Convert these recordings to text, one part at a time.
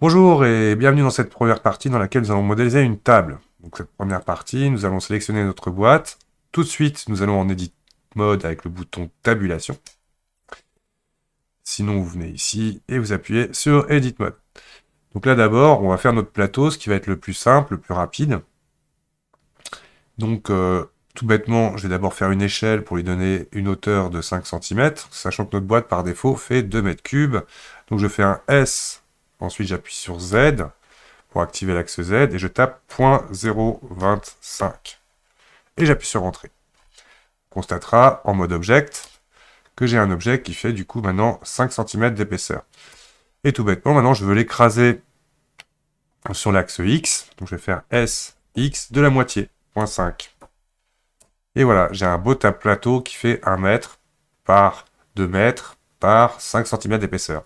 Bonjour et bienvenue dans cette première partie dans laquelle nous allons modéliser une table. Donc cette première partie, nous allons sélectionner notre boîte. Tout de suite, nous allons en Edit Mode avec le bouton Tabulation. Sinon, vous venez ici et vous appuyez sur Edit Mode. Donc là d'abord, on va faire notre plateau, ce qui va être le plus simple, le plus rapide. Donc tout bêtement, je vais d'abord faire une échelle pour lui donner une hauteur de 5 cm, sachant que notre boîte par défaut fait 2 mètres cubes. Donc je fais un S, ensuite j'appuie sur Z pour activer l'axe Z et je tape 0.025. Et j'appuie sur Entrée. On constatera en mode Object que j'ai un objet qui fait du coup maintenant 5 cm d'épaisseur. Et tout bêtement, maintenant je veux l'écraser sur l'axe X. Donc je vais faire S, X de la moitié, 0.5. Et voilà, j'ai un beau plateau qui fait 1 mètre par 2 mètres par 5 cm d'épaisseur.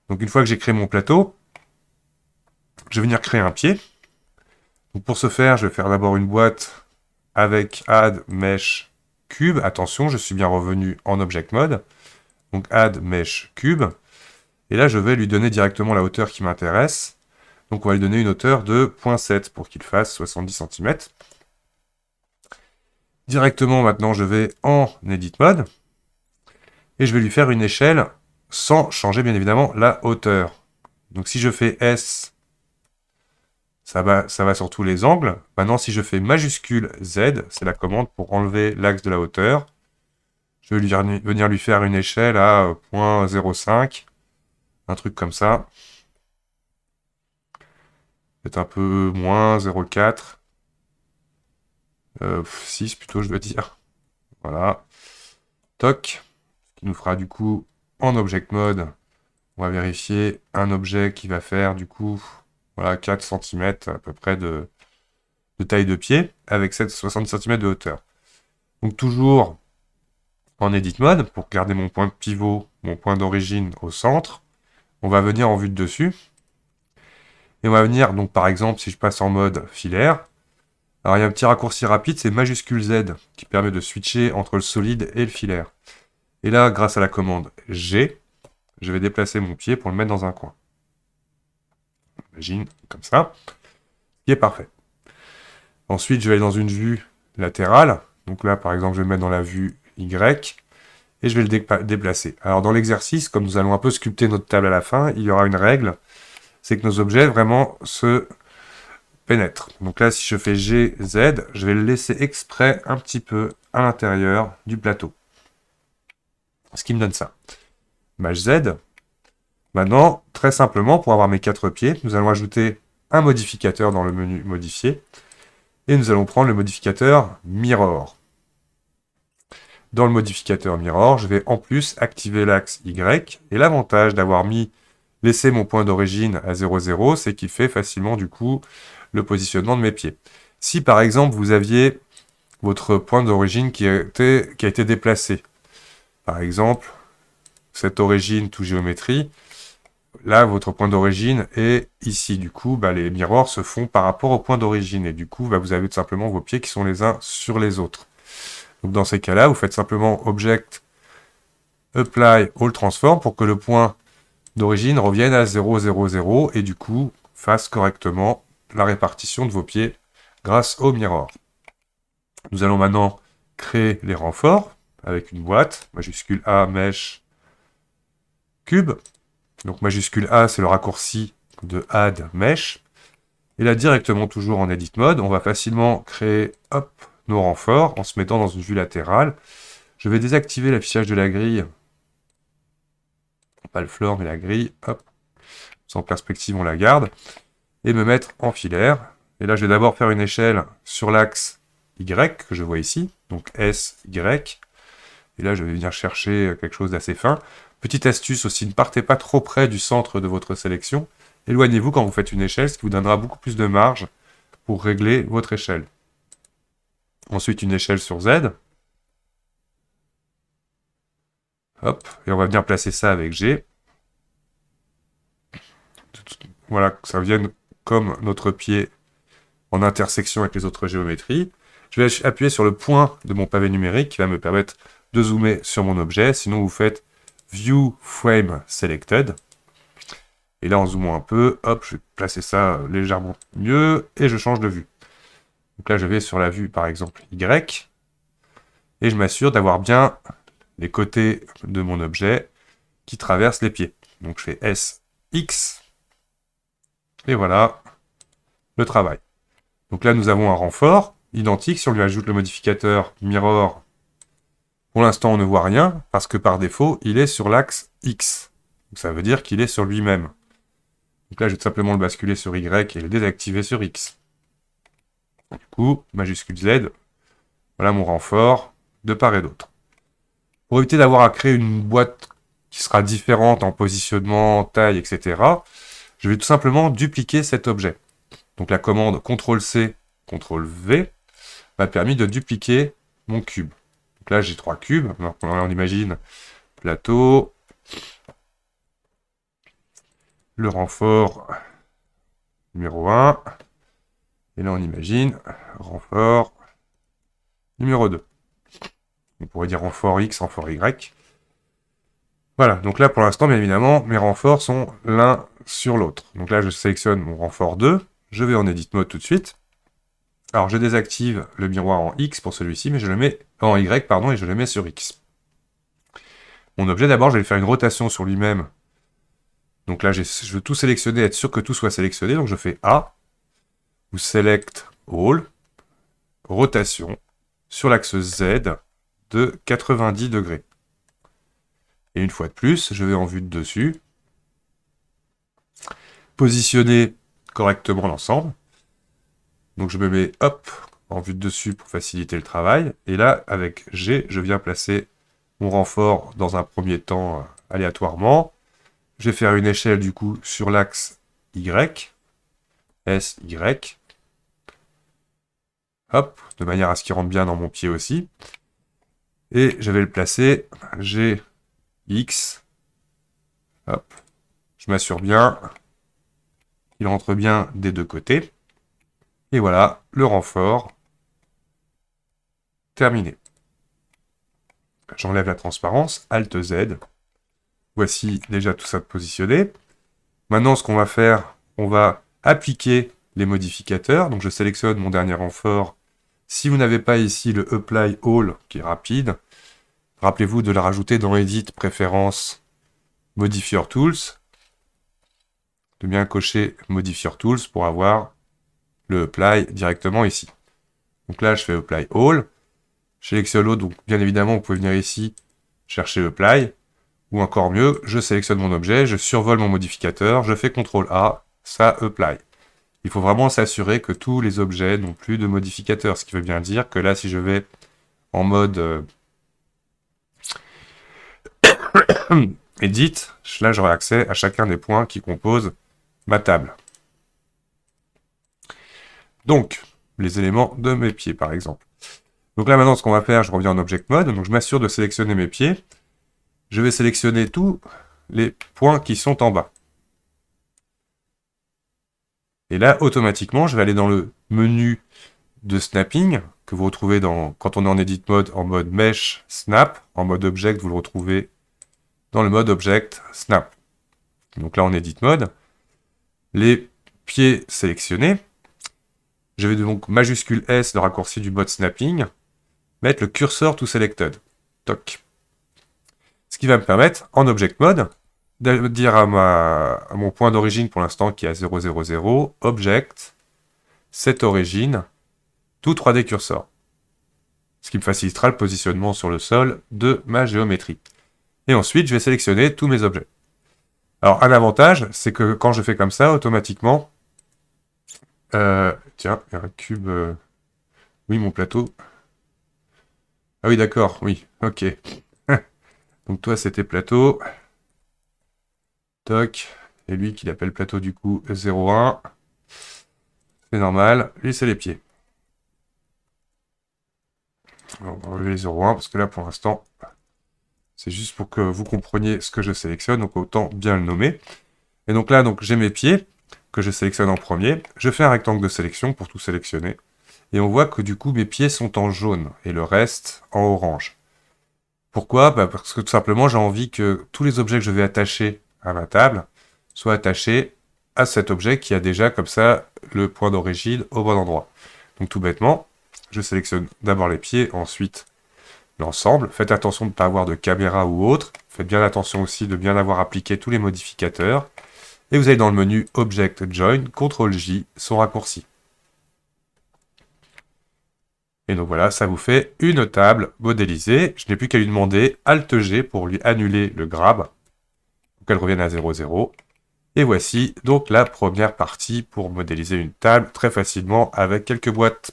Donc une fois que j'ai créé mon plateau, je vais venir créer un pied. Donc pour ce faire, je vais faire d'abord une boîte avec Add Mesh Cube. Attention, je suis bien revenu en Object Mode. Donc Add Mesh Cube. Et là, je vais lui donner directement la hauteur qui m'intéresse. Donc on va lui donner une hauteur de 0.7 pour qu'il fasse 70 cm. Directement, maintenant, je vais en Edit Mode. Et je vais lui faire une échelle sans changer, bien évidemment, la hauteur. Donc si je fais S, ça va sur tous les angles. Maintenant, si je fais majuscule Z, c'est la commande pour enlever l'axe de la hauteur. Je vais venir lui faire une échelle à 0.05, un truc comme ça. Peut-être un peu moins, 0.4. 6 plutôt, je dois dire. Voilà. Toc. Ce qui nous fera du coup, en Object Mode, on va vérifier un objet qui va faire du coup, voilà, 4 cm à peu près de taille de pied, avec 70 cm de hauteur. Donc toujours en Edit Mode, pour garder mon point de pivot, mon point d'origine au centre, on va venir en vue de dessus. Et on va venir, donc par exemple, si je passe en mode filaire, alors il y a un petit raccourci rapide, c'est majuscule Z, qui permet de switcher entre le solide et le filaire. Et là, grâce à la commande G, je vais déplacer mon pied pour le mettre dans un coin. Imagine, comme ça, ce qui est parfait. Ensuite, je vais aller dans une vue latérale. Donc là, par exemple, je vais le mettre dans la vue Y, et je vais le déplacer. Alors dans l'exercice, comme nous allons un peu sculpter notre table à la fin, il y aura une règle, c'est que nos objets vraiment se pénètrent. Donc là, si je fais G, Z, je vais le laisser exprès un petit peu à l'intérieur du plateau. Ce qui me donne ça. Maj Z. Maintenant, très simplement, pour avoir mes 4 pieds, nous allons ajouter un modificateur dans le menu Modifier, et nous allons prendre le modificateur Mirror. Dans le modificateur Mirror, je vais en plus activer l'axe Y, et l'avantage d'avoir laissé mon point d'origine à 0, 0, c'est qu'il fait facilement du coup le positionnement de mes pieds. Si par exemple vous aviez votre point d'origine qui a été déplacé, par exemple cette origine to géométrie, là votre point d'origine est ici, du coup les mirrors se font par rapport au point d'origine, et du coup vous avez tout simplement vos pieds qui sont les uns sur les autres. Donc dans ces cas-là, vous faites simplement Object, Apply, All Transform pour que le point d'origine revienne à 0, 0, 0 et du coup fasse correctement la répartition de vos pieds grâce au mirror. Nous allons maintenant créer les renforts avec une boîte, majuscule A, Mesh, Cube. Donc majuscule A, c'est le raccourci de Add Mesh. Et là, directement, toujours en Edit Mode, on va facilement créer nos renforts en se mettant dans une vue latérale. Je vais désactiver l'affichage de la grille. Pas le floor, mais la grille. Hop. Sans perspective, on la garde. Et me mettre en filaire. Et là, je vais d'abord faire une échelle sur l'axe Y, que je vois ici. Donc S, Y. Et là, je vais venir chercher quelque chose d'assez fin. Petite astuce aussi, ne partez pas trop près du centre de votre sélection. Éloignez-vous quand vous faites une échelle, ce qui vous donnera beaucoup plus de marge pour régler votre échelle. Ensuite, une échelle sur Z. Hop, et on va venir placer ça avec G. Voilà, que ça vienne comme notre pied en intersection avec les autres géométries. Je vais appuyer sur le point de mon pavé numérique qui va me permettre de zoomer sur mon objet. Sinon, vous faites View Frame Selected. Et là, en zoomant un peu, hop, je vais placer ça légèrement mieux, et je change de vue. Donc là, je vais sur la vue, par exemple, Y, et je m'assure d'avoir bien les côtés de mon objet qui traversent les pieds. Donc je fais S, X, et voilà le travail. Donc là, nous avons un renfort identique. Si on lui ajoute le modificateur mirror, pour l'instant, on ne voit rien, parce que par défaut, il est sur l'axe X. Donc ça veut dire qu'il est sur lui-même. Donc là, je vais tout simplement le basculer sur Y et le désactiver sur X. Du coup, majuscule Z, voilà mon renfort de part et d'autre. Pour éviter d'avoir à créer une boîte qui sera différente en positionnement, taille, etc., je vais tout simplement dupliquer cet objet. Donc la commande CTRL-C, CTRL-V m'a permis de dupliquer mon cube. Donc là, j'ai 3 cubes. Alors, on imagine plateau, le renfort numéro 1, et là, on imagine renfort numéro 2. On pourrait dire renfort X, renfort Y. Voilà, donc là, pour l'instant, bien évidemment, mes renforts sont l'un sur l'autre. Donc là, je sélectionne mon renfort 2. Je vais en Edit Mode tout de suite. Alors, je désactive le miroir en X pour celui-ci, mais je le mets en Y, pardon, et je le mets sur X. Mon objet, d'abord, je vais faire une rotation sur lui-même. Donc là, je veux tout sélectionner, être sûr que tout soit sélectionné. Donc je fais A, ou Select All, rotation, sur l'axe Z de 90 degrés. Et une fois de plus, je vais en vue de dessus, positionner correctement l'ensemble. Donc je me mets, hop, en vue de dessus pour faciliter le travail. Et là, avec G, je viens placer mon renfort dans un premier temps aléatoirement. Je vais faire une échelle du coup sur l'axe Y, S, Y. Hop, de manière à ce qu'il rentre bien dans mon pied aussi. Et je vais le placer G, X. Hop, je m'assure bien qu'il rentre bien des deux côtés. Et voilà, le renfort terminé. J'enlève la transparence, Alt Z. Voici déjà tout ça positionné. Maintenant, ce qu'on va faire, on va appliquer les modificateurs. Donc je sélectionne mon dernier renfort. Si vous n'avez pas ici le Apply All, qui est rapide, rappelez-vous de le rajouter dans Edit, Préférences, Modifier Tools, de bien cocher Modifier Tools pour avoir le Apply directement ici. Donc là, je fais Apply All. Je sélectionne l'autre, donc bien évidemment, vous pouvez venir ici chercher Apply. Ou encore mieux, je sélectionne mon objet, je survole mon modificateur, je fais CTRL A, ça Apply. Il faut vraiment s'assurer que tous les objets n'ont plus de modificateur, ce qui veut bien dire que là, si je vais en mode Edit, là j'aurai accès à chacun des points qui composent ma table. Donc, les éléments de mes pieds, par exemple. Donc là, maintenant, ce qu'on va faire, je reviens en Object Mode, donc je m'assure de sélectionner mes pieds. Je vais sélectionner tous les points qui sont en bas. Et là, automatiquement, je vais aller dans le menu de snapping, que vous retrouvez quand on est en Edit Mode, en mode Mesh, Snap. En mode Object, vous le retrouvez dans le mode Object, Snap. Donc là, en Edit Mode, les pieds sélectionnés. Je vais donc majuscule S, le raccourci du mode Snapping, mettre le curseur to selected. Toc. Ce qui va me permettre, en Object Mode, de dire à mon point d'origine pour l'instant qui est à 0,0,0, Object, cette origine, tout 3D cursor. Ce qui me facilitera le positionnement sur le sol de ma géométrie. Et ensuite, je vais sélectionner tous mes objets. Alors, un avantage, c'est que quand je fais comme ça, automatiquement, tiens, il y a un cube... Oui, mon plateau. Ah oui, d'accord, oui, ok. Donc toi, c'était plateau. Toc. Et lui, qu'il appelle plateau du coup 0,1. C'est normal. Lui, c'est les pieds. On va enlever les 0,1 parce que là, pour l'instant, c'est juste pour que vous compreniez ce que je sélectionne. Donc autant bien le nommer. Et donc là, j'ai mes pieds que je sélectionne en premier. Je fais un rectangle de sélection pour tout sélectionner. Et on voit que du coup, mes pieds sont en jaune et le reste en orange. Pourquoi? Parce que tout simplement, j'ai envie que tous les objets que je vais attacher à ma table soit attaché à cet objet qui a déjà comme ça le point d'origine au bon endroit. Donc tout bêtement, je sélectionne d'abord les pieds, ensuite l'ensemble. Faites attention de ne pas avoir de caméra ou autre. Faites bien attention aussi de bien avoir appliqué tous les modificateurs. Et vous allez dans le menu Object Join, CTRL-J, son raccourci. Et donc voilà, ça vous fait une table modélisée. Je n'ai plus qu'à lui demander Alt-G pour lui annuler le grab, pour qu'elle revienne à 0,0. Et voici donc la première partie pour modéliser une table très facilement avec quelques boîtes.